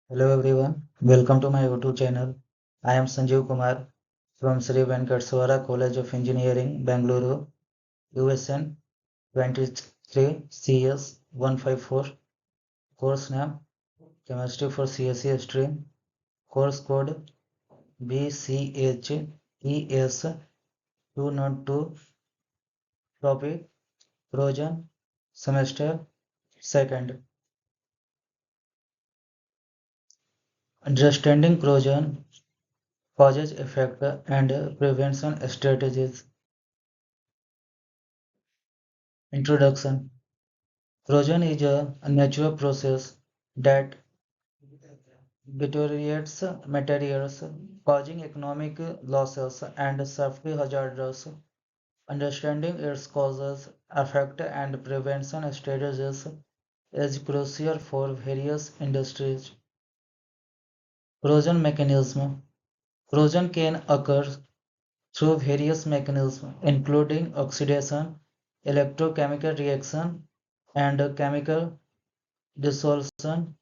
Hello everyone, welcome to my YouTube channel. I am Sanjeev Kumar from Sri Venkataswara College of Engineering, Bangalore, USN 23 CS 154. Course name Chemistry for CSE stream. Course code BCHES 202. Topic Corrosion. Semester 2nd. Understanding corrosion causes, effect, and prevention strategies. Introduction. Corrosion is a natural process that deteriorates materials, causing economic losses and safety hazards. Understanding its causes, effect, and prevention strategies is crucial for various industries. Corrosion mechanism. Corrosion can occur through various mechanisms, including oxidation, electrochemical reaction, and chemical dissolution.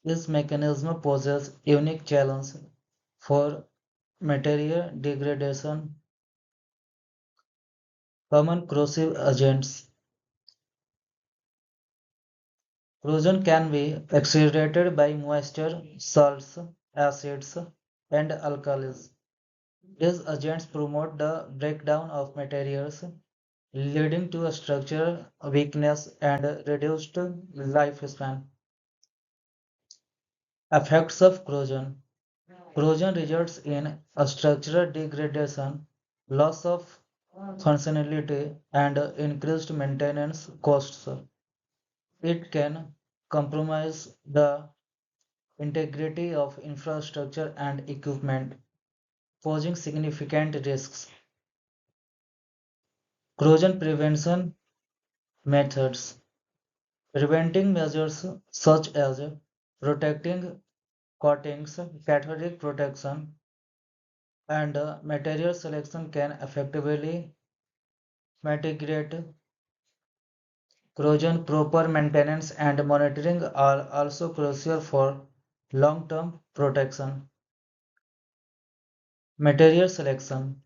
This mechanism poses unique challenge for material degradation. Common corrosive agents. Corrosion can be accelerated by moisture, salts, acids, and alkalis. These agents promote the breakdown of materials, leading to a structural weakness and reduced lifespan. Effects of corrosion. Corrosion results in a structural degradation, loss of functionality, and increased maintenance costs. It can compromise the integrity of infrastructure and equipment, posing significant risks. Corrosion prevention methods. Preventing measures such as protecting coatings, cathodic protection, and material selection can effectively mitigate corrosion. Proper maintenance and monitoring are also crucial for long-term protection. Material selection.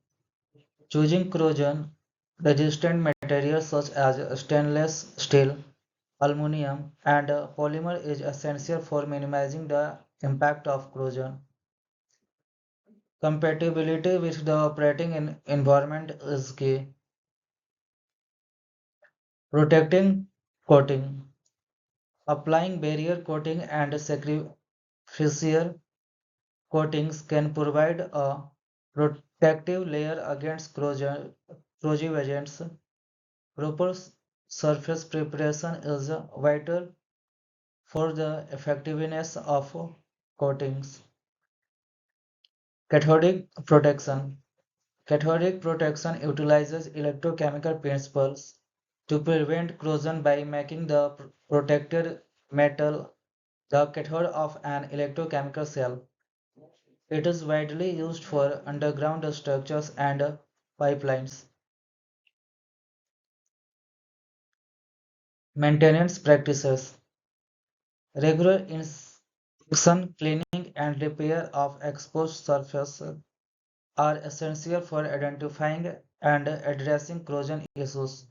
Choosing corrosion-resistant materials such as stainless steel, aluminum, and polymer is essential for minimizing the impact of corrosion. Compatibility with the operating environment is key. Protecting coating. Applying barrier coating and sacrificial coatings can provide a protective layer against corrosive agents. Proper surface preparation is vital for the effectiveness of coatings. Cathodic protection. Cathodic protection utilizes electrochemical principles to prevent corrosion by making the protected metal the cathode of an electrochemical cell. It is widely used for underground structures and pipelines. Maintenance practices. Regular inspection, cleaning, and repair of exposed surfaces are essential for identifying and addressing corrosion issues.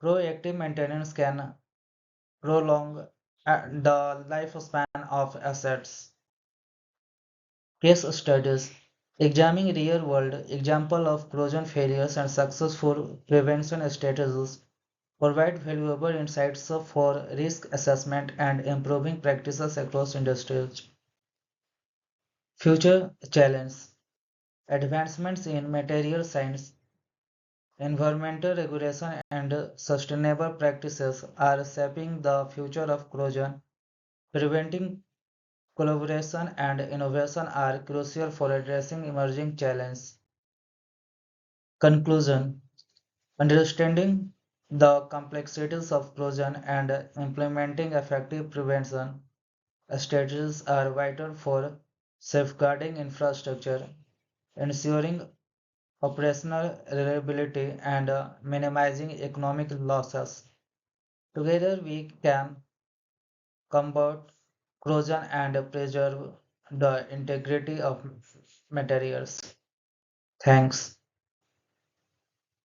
Proactive maintenance can prolong the lifespan of assets. Case studies. Examining real-world examples of corrosion failures and successful prevention strategies provide valuable insights for risk assessment and improving practices across industries. Future challenge. Advancements in material science, environmental regulation, and sustainable practices are shaping the future of corrosion. Preventing collaboration and innovation are crucial for addressing emerging challenges. Conclusion. Understanding the complexities of corrosion and implementing effective prevention strategies are vital for safeguarding infrastructure, ensuring operational reliability, and minimizing economic losses. Together, we can combat corrosion and preserve the integrity of materials. Thanks.